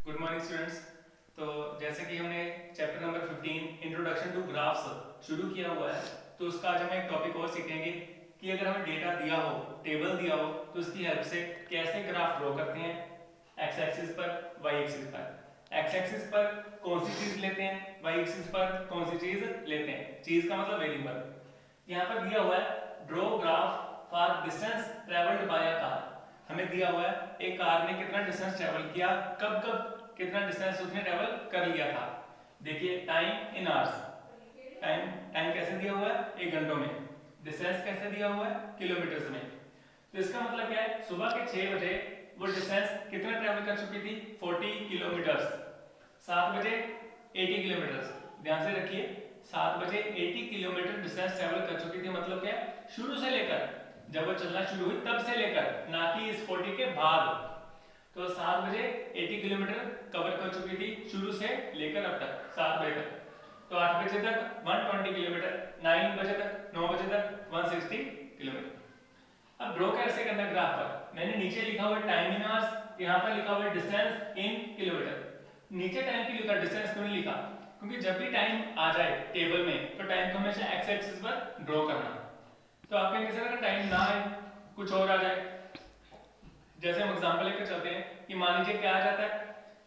Good morning students. तो जैसे कि हमने chapter number 15 introduction to graphs शुरू किया हुआ है, तो उसका आज हम एक टॉपिक और सीखेंगे कि अगर हमें डेटा दिया हो, टेबल दिया हो, तो उसकी हेल्प से कैसे ग्राफ ड्रॉ करते हैं। एक्स एक्सिस पर, वाई एक्सिस पर। एक्स एक्सिस पर कौन सी चीज लेते हैं, वाई एक्सिस पर कौन सी चीज लेते हैं। चीज का मतलब वेरिएबल। यहाँ पर दिया हुआ है draw graph for distance travelled by a car. हमें दिया हुआ है एक कार ने कितना डिस्टेंस ट्रेवल किया, कब कब कितना डिस्टेंस उसने ट्रेवल कर लिया था। देखिए time in hours, time time कैसे दिया हुआ है, एक घंटों में। डिस्टेंस कैसे दिया हुआ है, किलोमीटर्स में। तो इसका मतलब क्या है, सुबह के 6 बजे वो डिस्टेंस कितना ट्रेवल कर चुकी थी, 40 किलोमीटर्स। 7 बजे 80 किलोमीटर्स। ध्यान से रखिए, 7 बजे 80 किलोमीटर डिस्टेंस ट्रेवल कर चुकी थी। मतलब क्या है, शुरू से लेकर, जब वो चलना शुरू हुई तब से लेकर, ना कि इस 40 के बाद। तो 7 बजे 80 किलोमीटर कवर कर चुकी थी, शुरू से लेकर अब तक 7 बजे तक। तो 8 बजे तक 120 किलोमीटर, 9 बजे तक, 9 बजे तक 160 किलोमीटर। अब ड्रॉ कैसे करना ग्राफ पर, मैंने नीचे लिखा हुआ टाइम इन आवर्स, यहाँ पर लिखा हुआ डिस्टेंस इन किलोमीटर। नीचे टाइम की लिखा, डिस्टेंस क्यों नहीं लिखा, क्योंकि जब भी टाइम आ जाए टेबल में तो टाइम को हमेशा एक्स एक्सिस पर ड्रॉ करना। तो आप कहेंगे सर अगर टाइम ना आए, कुछ और आ जाए। जैसे हम एग्जांपल लेकर चलते हैं कि मान लीजिए क्या आ जाता है,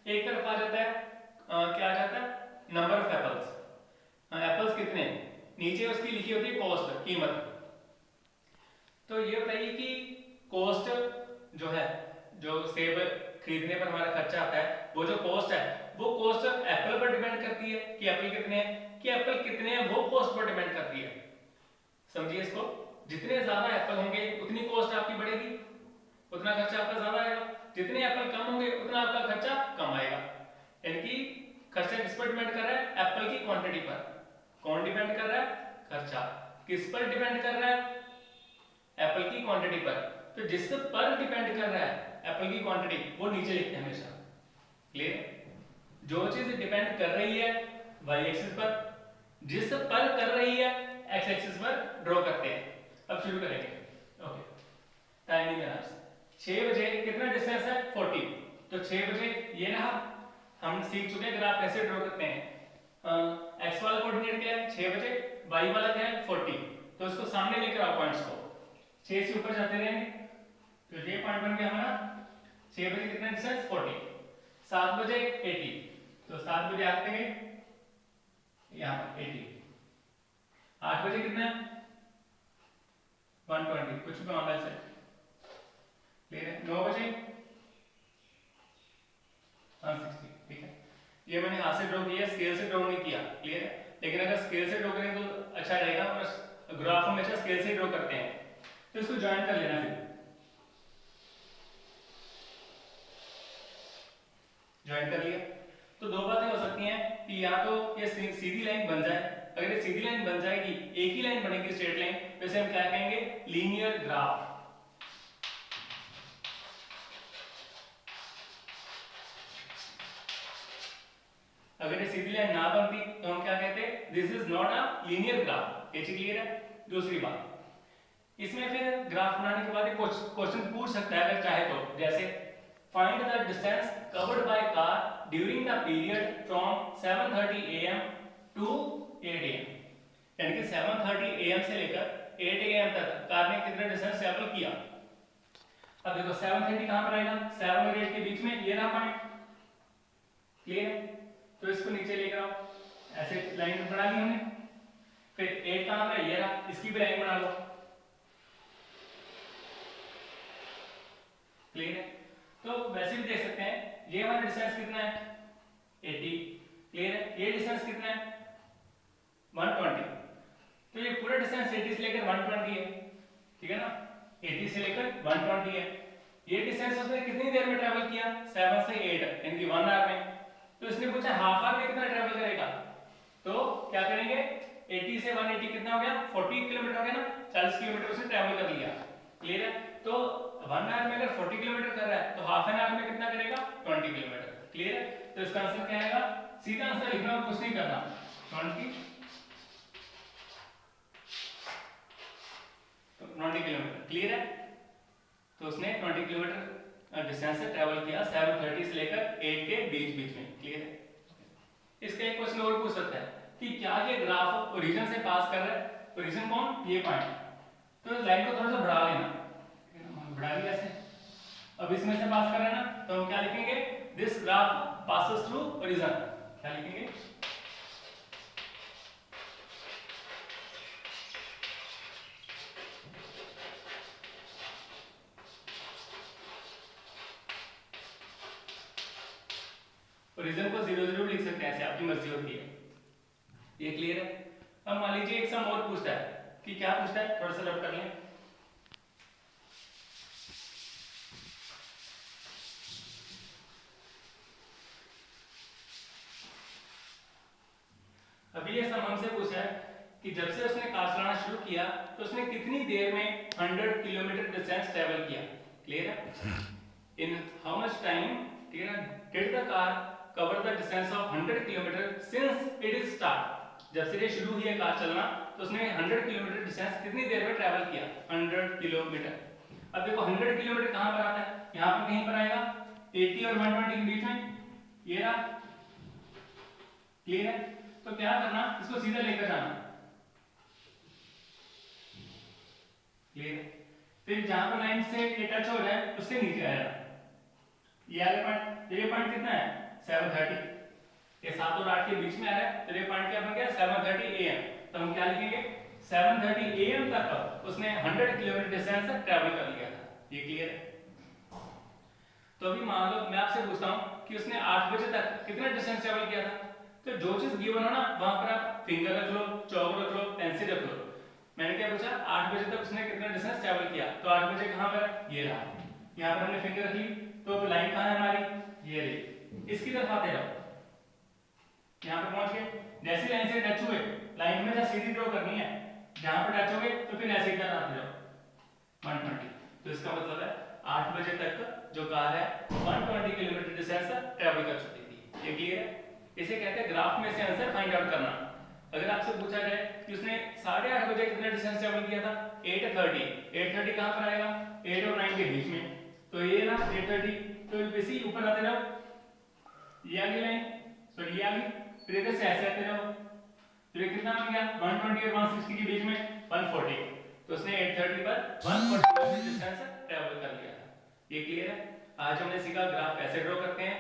एक तरफ आ जाता है क्या आ जाता है, नंबर ऑफ एप्पल्स। एप्पल्स कितने, नीचे उसकी लिखी होती है कॉस्ट, कीमत। तो ये बताइए कि कॉस्ट जो है, जो सेब खरीदने पर हमारा खर्चा आता है, वो जो कॉस्ट है वो कॉस्ट एप्पल पर डिपेंड करती है कि एप्पल कितने हैं, कि एप्पल कितने हैं वो कॉस्ट पर डिपेंड करती है। समझिए इसको, जितने ज्यादा एप्पल होंगे उतनी कॉस्ट आपकी बढ़ेगी, उतना खर्चा आपका ज्यादा आएगा। जितने एप्पल कम होंगे उतना आपका खर्चा कम आएगा। यानी कि खर्चा किस पर डिपेंड कर रहा है, एप्पल की क्वांटिटी पर। कौन डिपेंड कर रहा है, खर्चा किस पर डिपेंड कर रहा है, एप्पल की क्वांटिटी पर। तो जिस पर डिपेंड कर रहा है एप्पल की क्वांटिटी, वो नीचे लिखते हैं हमेशा। क्लियर, जो चीज डिपेंड कर रही है वाई एक्सिस पर, जिस पर कर रही है एक्स एक्सिस पर ड्रॉ करते हैं। अब शुरू करेंगे। Okay, timing hours. 6 बजे कितना डिस्टेंस है, 40। तो 6 बजे ये रहा, हम सीख चुके हैं ग्राफ कैसे ड्रॉ करते हैं। एक्स वाला कोऑर्डिनेट क्या है 6 बजे, वाई वाला क्या है 40। तो इसको सामने लेकर आओ पॉइंट्स को, 6 से ऊपर जाते रहेंगे। तो ये पॉइंट बन गया हमारा 6 बजे कितना डिस्टेंस 40। 7 बजे 80, तो 7 बजे आते हैं यहाँ पर 80। 8 बजे कितना 120, कुछ भी ऑनलाइन से क्लियर है। 9 बजे 160, ठीक है। ये मैंने हाथ से ड्रॉ किया, स्केल से ड्रॉ नहीं किया, क्लियर है। लेकिन अगर स्केल से ड्रॉ करें तो अच्छा रहेगा, और ग्राफ हमेशा स्केल से ड्रॉ करते हैं। तो इसको ज्वाइन कर लेना, फिर ज्वाइन कर लिया। तो दो बातें हो सकती हैं कि या तो ये सीधी लाइन बन जाए, अगर ये सीधी लाइन बन जाएगी, एक ही लाइन बनेगी स्ट्रेट लाइन, वैसे हम क्या कहेंगे, लीनियर ग्राफ। अगर ये सीधी लाइन ना बनती तो हम क्या कहते, this is not a linear graph. ये चीज क्लियर है। दूसरी बात, इसमें फिर ग्राफ बनाने के बाद क्वेश्चन पूछ सकता है अगर चाहे तो, जैसे find the distance covered by car during the period from 7:30 AM to 8 AM। यानी कि 7:30 AM से लेकर 8 AM तक कार ने कितना डिस्टेंस ट्रैवल किया। अब देखो 7:30 कहां पर आएगा, 7 और 8 के बीच में, ये रहा पॉइंट। क्लियर है। तो इसको नीचे लेकर आओ, ऐसे लाइन बना ली हमने। फिर 8 कहां पर है, ये रहा, इसकी भी लाइन बना लो। क्लियर है। तो वैसे भी देख सकते हैं, ये हमारा डिस्टेंस कितना है 80। क्लियर है। ये डिस्टेंस कितना है 120। तो ये पूरा डिस्टेंस 80 से लेकर 120 है, ठीक है ना। 80 से लेकर 120 है। ये डिस्टेंस उसने कितनी देर में ट्रैवल किया, 7 से 8, यानी कि 1 आवर में। तो इसने पूछा हाफ आवर में कितना ट्रैवल करेगा, तो क्या करेंगे, 80 से 180 कितना हो गया, 40 किलोमीटर हो गया ना, 40 किलोमीटर उसने ट्रैवल कर लिया। क्लियर है। तो 1 आवर में अगर 40 किलोमीटर कर रहा है तो हाफ एन आवर में कितना करेगा, 20 किलोमीटर। क्लियर है। तो इसका आंसर क्या आएगा, सीधा आंसर लिखना और कुछ नहीं करना, 20 किलोमीटर। क्लियर है। तो उसने 20 किलोमीटर डिस्टेंस से ट्रेवल किया 7:30 से लेकर 8 के बीच बीच में। क्लियर है? इसका एक क्वेश्चन और पूछ सकता है कि क्या ये ग्राफ ओरिजिन से पास कर रहा है? ओरिजिन कौन? ये पॉइंट। तो लाइन को थोड़ा सा बढ़ा लेना, बढ़ा लिया ऐसे। अब इसमें से पास कर रहा है ना, तो हम क्या लिखेंगे? This graph passes through origin. क्या लिखेंगे? ओरिजिन को 0 0 लिख सकते हैं, ऐसे आपकी मर्जी होती है। ये क्लियर है? अब मान लीजिए एक सम और पूछता है कि क्या पूछता है, थोड़ा सा रब कर लें। अभी ये सम हमसे पूछा है कि जब से उसने कार चलाना शुरू किया तो उसने कितनी देर में 100 किलोमीटर डिस्टेंस ट्रेवल किया। क्लियर है? In how much time did the car cover the distance of 100 kilometre since it is start. जब से ये शुरू हुई है कार चलना तो उसने 100 किलोमीटर डिस्टेंस कितनी देर में ट्रैवल किया? 100 किलोमीटर। अब देखो 100 किलोमीटर कहां पर आता है? यहां पर कहीं पर आएगा 80 और 120 के बीच में, ये रहा। क्लियर है? तो क्या करना, इसको सीधा लेकर जाना। क्लियर? फिर जहां पर लाइन से ये टच हो रहा है उससे नीचे आएगा। ये आगे पॉइंट, ये पॉइंट कितना है? 7:30। ये 7 और 8 के बीच में आ रहा है, तो ये पॉइंट क्या बन गया? 7:30 AM। तो हम क्या लिखेंगे? 7:30 AM तक उसने 100 किलोमीटर डिस्टेंस ट्रैवल कर लिया था। ये क्लियर है? तो अभी मान लो मैं आपसे पूछता हूं कि उसने 8 बजे तक कितना डिस्टेंस ट्रैवल किया था। तो जो चीज गिवन हो ना वहां पर आप फिंगर रख लो, चौक रख लो, पेंसिल रख लो। मैंने क्या पूछा? 8 बजे तक उसने कितना डिस्टेंस ट्रैवल किया। तो 8 बजे कहां पर? ये रहा। यहां पर हमने फिंगर रख ली, तो लाइन कहां है हमारी? ये रही। इसकी तरफ आते जाओ, यहां पे पहुंच गए। जैसी लाइन से टच हुए, लाइन में जैसे सीधी ड्रॉ करनी है, जहां पर टच हो गए तो फिर ऐसे ही तरह आते जाओ 120। तो इसका मतलब है 8 बजे तक जो कार है 120 किलोमीटर डिस्टेंस ट्रैवल कर चुकी थी। ये क्लियर है? इसे कहते हैं ग्राफ में से आंसर फाइंड आउट करना। अगर आपसे पूछा जाए कि उसने 8:30 बजे कितना डिस्टेंस ट्रैवल किया था? 8:30। 8:30 कहां पर आएगा? 8 और 9 के बीच में। तो ये ना 8:30, तो इसी ऊपर आते जाओ, ये आगे लाइन, सॉरी ये आगे, फिर इधर से ऐसे आते जाओ। तो ये कितना बन गया? 120 और 160 के बीच में 140। तो उसने 8:30 पर 140 किलोमीटर डिस्टेंस ट्रैवल कर लिया था। ये क्लियर है? आज हमने सीखा ग्राफ कैसे ड्रॉ करते हैं,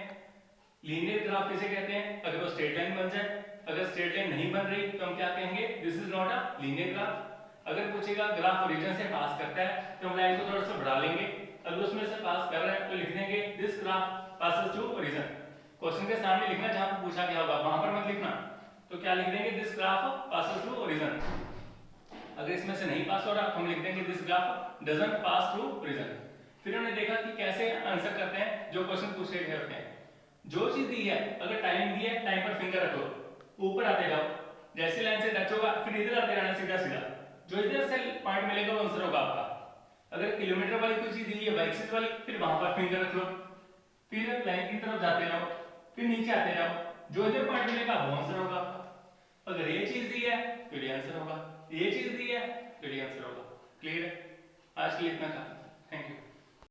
लीनियर ग्राफ किसे कहते हैं अगर वो स्ट्रेट लाइन बन जाए। अगर स्ट्रेट लाइन नहीं बन रही तो हम क्या कहेंगे? This is not a linear graph. अगर पूछेगा ग्राफ ओरिजिन से पास करता है तो हम लाइन को थोड़ा सा बढ़ा लेंगे। अगर उसमें से पास कर रहा है तो लिख देंगे this graph passes through origin. Question के सामने लिखना जहां पर पूछा गया होगा, वहां पर मत लिखना। तो क्या लिख देंगे? This graph passes through origin. अगर इसमें से नहीं पास हो रहा तो हम लिख देंगे this graph doesn't pass through origin. फिर हमने देखा कि कैसे आंसर करते हैं जो क्वेश्चन पूछे गए होते हैं। जो चीज दी है, अगर टाइम दी है, टाइम पर फिंगर रखो, ऊपर आते जाओ, जैसे लाइन से टच होगा फिर इधर आते रहना सीधा सीधा। जो इधर से पॉइंट मिलेगा वो आंसर होगा आपका। अगर किलोमीटर वाली कोई चीज दी है, बाइक वाली, फिर वहां पर फिंगर रख लो, फिर लाइन की तरफ जाते जाओ, फिर नीचे आते जाओ, जो इधर पॉइंट मिलेगा वो आंसर होगा आपका। अगर ये चीज दी है तो ये आंसर होगा, ये चीज दी है तो ये आंसर होगा। क्लियर है? आज के लिए इतना काफी। Thank you.